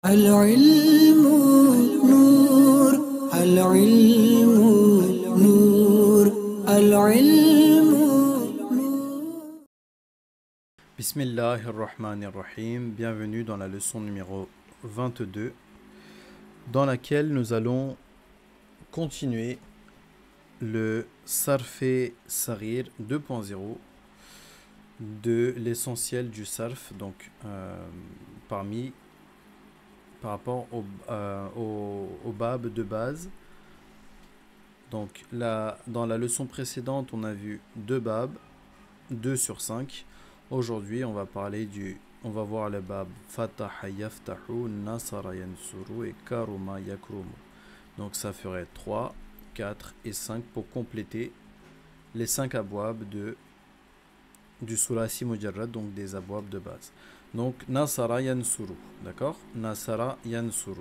العلم نور العلم نور العلم Bismillahirrahmanirrahim. Bienvenue dans la leçon numéro 22 dans laquelle nous allons continuer le Sarf Saghir 2.0 de l'essentiel du Sarf, donc par rapport au bab de base. Donc dans la leçon précédente, on a vu deux babs, 2 sur 5. Aujourd'hui, on va voir le bab Fataha yaftahu, Nasara yansuru et Karuma yakrumu. Donc ça ferait 3, 4 et 5 pour compléter les 5 abwab du Sulasi Mujarrad, donc des abwab de base. Donc Nasara yansuru, d'accord? Nasara yansuru.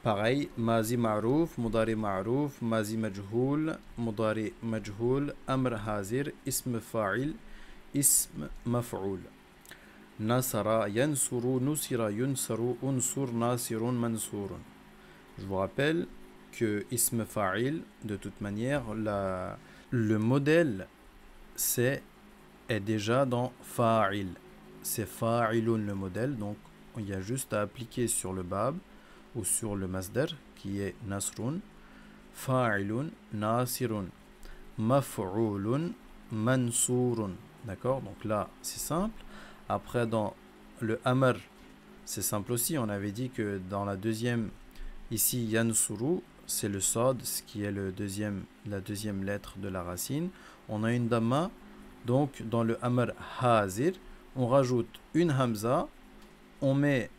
Pareil, Mazi ma'rouf, Mudari ma'rouf, Mazi majhoul, Mudari majhoul, Amr hazir, Ism fa'il, Ism maf'oul. Nasara yansuru, Nusira yunsaru, Unsur nasirun mansurun. Je vous rappelle que Ism fa'il, de toute manière, le modèle est déjà dans fa'il. C'est fa'ilun le modèle, donc il y a juste à appliquer sur le bab ou sur le masdar qui est nasrun, fa'ilun, nasirun, maf'oulun, mansurun. D'accord? Donc là, c'est simple. Après, dans le amr, c'est simple aussi. On avait dit que dans la deuxième, ici, yansuru, c'est le sod, ce qui est la deuxième lettre de la racine. On a une damma. Donc, dans le amr hazir, on rajoute une hamza, on met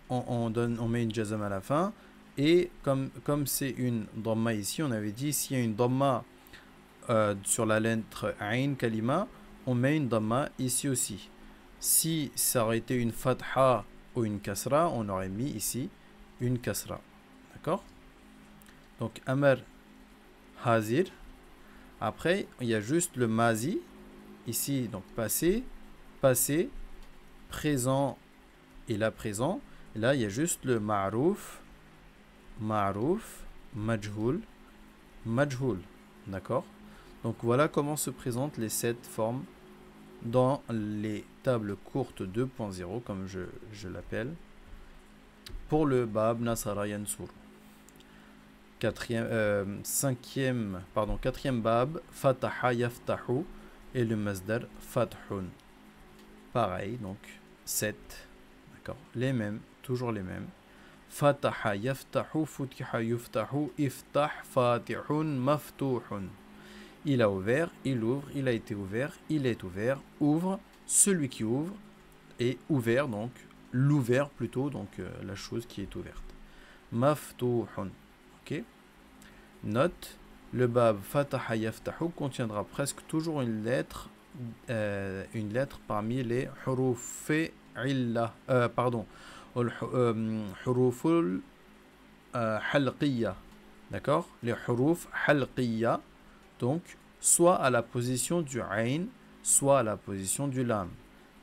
une jazam à la fin, et comme c'est une damma ici, on avait dit s'il y a une damma sur la lettre ayn kalima, on met une damma ici aussi. Si ça aurait été une fatha ou une kasra, on aurait mis ici une kasra. D'accord? Donc amr hazir. Après, il y a juste le mazi ici, donc passé, présent et là présent. Et là, il y a juste le ma'rouf, majhoul, majhoul. D'accord? Donc voilà comment se présentent les 7 formes dans les tables courtes 2.0, comme je l'appelle, pour le bab Nasara Yansur. Quatrième bab, Fataha yaftahu, et le masdar fathun. Pareil, donc 7. D'accord? Les mêmes, toujours les mêmes. Fataha yaftahu, futiha yuftahu, iftah fatihun maftuhun. Il a ouvert, il ouvre, il a été ouvert, il est ouvert, ouvre, celui qui ouvre, et ouvert, donc l'ouvert plutôt, donc la chose qui est ouverte. Maftuhun. Ok? Note, le bab Fataha yaftahu contiendra presque toujours une lettre parmi les huruf illa, huruful halqiyya. D'accord? Les huruf halqiyya, donc soit à la position du ayn, soit à la position du lam.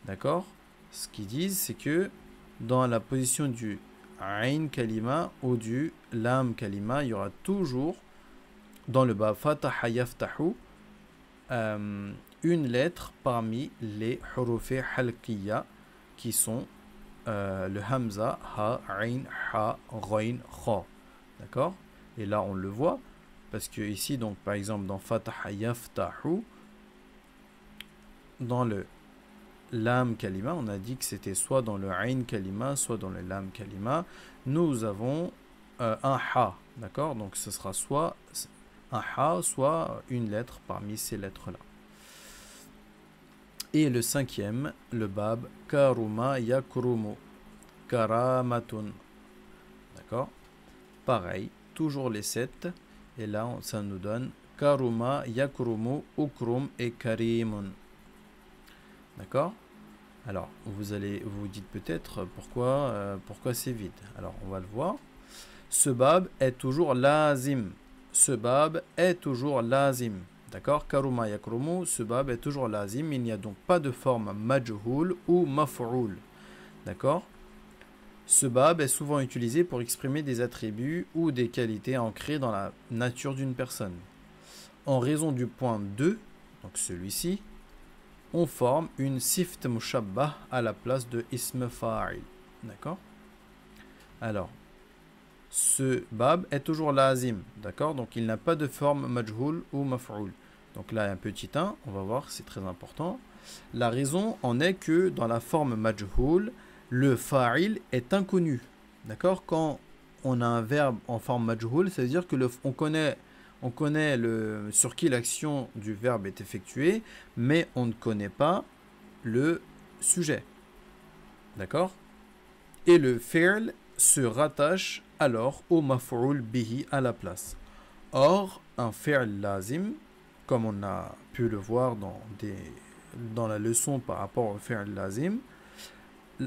D'accord? Ce qu'ils disent, c'est que dans la position du ayn kalima ou du lam kalima, il y aura toujours dans le bab Fataha yaftahu une lettre parmi les huruf halqiyya qui sont le hamza, ha, ayn, ha, ghayn, kha. D'accord? Et là on le voit parce que ici, donc par exemple dans Fataha yaftahu, dans le lam kalima, on a dit que c'était soit dans le ayn kalima, soit dans le lam kalima. Nous avons un ha. D'accord? Donc ce sera soit un ha, soit une lettre parmi ces lettres-là. Et le 5e, le bab Karuma yakrumu, Karamatun. D'accord? Pareil, toujours les 7. Et là, ça nous donne Karuma yakrumu, Ukrum et Karimun. D'accord? Alors, vous dites peut-être pourquoi c'est vide. Alors, on va le voir. Ce bab est toujours lazim. Ce bab est toujours lazim. D'accord? Karuma yakrumu, ce bab est toujours lazim. Il n'y a donc pas de forme majhoul ou maf'oul. D'accord? Ce bab est souvent utilisé pour exprimer des attributs ou des qualités ancrées dans la nature d'une personne. En raison du point 2, donc celui-ci, on forme une sift mushabbah à la place de ism fa'il. D'accord? Alors, ce bab est toujours lazim, d'accord? Donc il n'a pas de forme majhoul ou maf'oul. Donc là, un petit 1, on va voir, c'est très important. La raison en est que dans la forme majhoul, le fa'il est inconnu. D'accord? Quand on a un verbe en forme majhoul, ça veut dire que on connaît sur qui l'action du verbe est effectuée, mais on ne connaît pas le sujet. D'accord? Et le fi'l se rattache alors au maf'oul bihi à la place. Or, un fi'l lazim, comme on a pu le voir dans la leçon par rapport au fi'l lazim,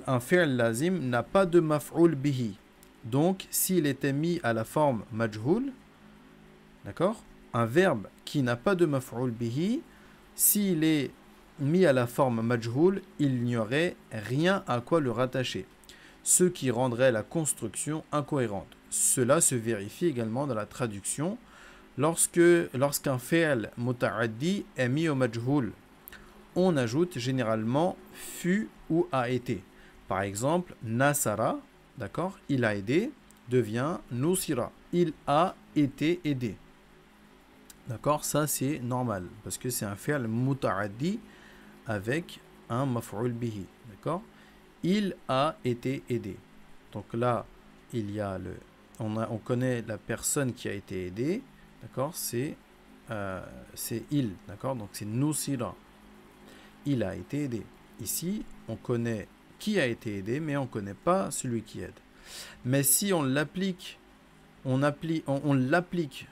un fi'l lazim n'a pas de maf'oul bihi. Donc, s'il était mis à la forme majhoul, d'accord, un verbe qui n'a pas de maf'oul bihi, s'il est mis à la forme majhoul, il n'y aurait rien à quoi le rattacher, ce qui rendrait la construction incohérente. Cela se vérifie également dans la traduction lorsqu'un fi'l muta'addi est mis au majhoul. On ajoute généralement fut ou a été. Par exemple, nasara, d'accord, il a aidé, devient nusira, il a été aidé. D'accord, ça c'est normal parce que c'est un fi'l muta'addi avec un maf'oul bihi. D'accord, il a été aidé. Donc là, il y a on connaît la personne qui a été aidée. D'accord, c'est il. D'accord, donc c'est nusira. Il a été aidé. Ici, on connaît qui a été aidé, mais on ne connaît pas celui qui aide. Mais si on l'applique, on applique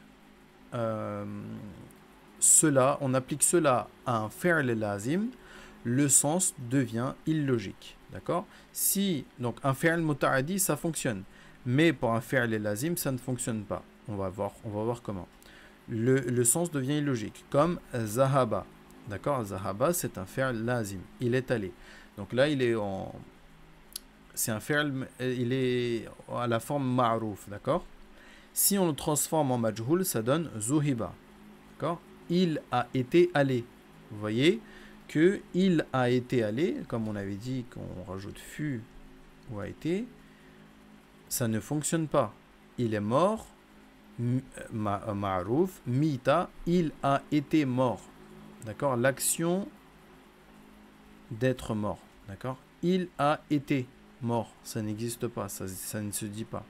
cela à un fi'l lazim, le sens devient illogique. D'accord? Donc un fi'l muta'addi, ça fonctionne. Mais pour un fi'l lazim, ça ne fonctionne pas. On va voir comment. Le sens devient illogique. Comme zahaba. D'accord? Zahaba, c'est un fi'l lazim. Il est allé. Donc là, c'est un fi'l, il est à la forme ma'rouf. D'accord? Si on le transforme en majhoul, ça donne zuhiba. D'accord? Il a été allé. Vous voyez que il a été allé, comme on avait dit qu'on rajoute fut ou a été, ça ne fonctionne pas. Il est mort, ma'rouf, mita, il a été mort. D'accord? L'action d'être mort. D'accord? Il a été mort. Ça n'existe pas, ça ne se dit pas.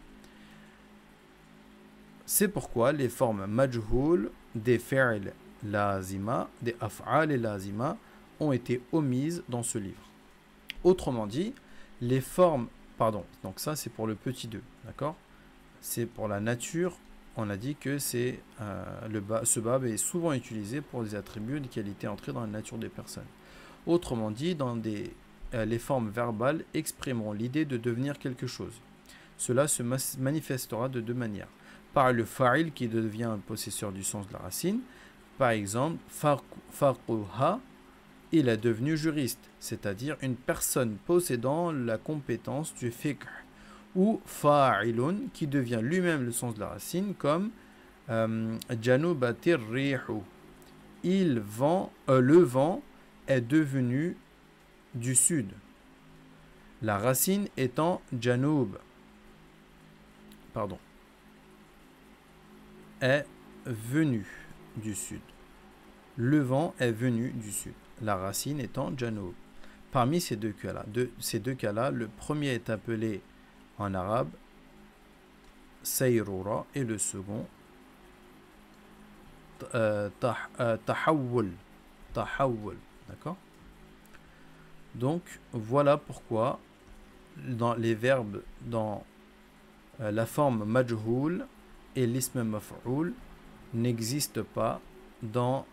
C'est pourquoi les formes majhoul des fi'l lazima, des af'al lazima, ont été omises dans ce livre. Autrement dit, les formes, donc ça c'est pour le petit 2, d'accord? C'est pour la nature, on a dit que ce bab est souvent utilisé pour des attributs et des qualités entrées dans la nature des personnes. Autrement dit, les formes verbales exprimeront l'idée de devenir quelque chose. Cela se manifestera de deux manières. Par le fa'il qui devient un possesseur du sens de la racine. Par exemple, faquha, il est devenu juriste, c'est-à-dire une personne possédant la compétence du fiqh. Ou fa'ilun qui devient lui-même le sens de la racine comme janubatir rihu. Le vent est devenu du sud. La racine étant janub. Est venu du sud. Le vent est venu du sud. La racine étant janub. Parmi ces deux cas-là, le premier est appelé en arabe sayrura et le second tahawwul. D'accord? Donc voilà pourquoi dans les verbes dans la forme majhoul et l'ism maf'oul n'existent pas dans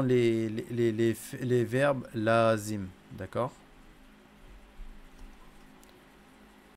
les verbes lazim. D'accord?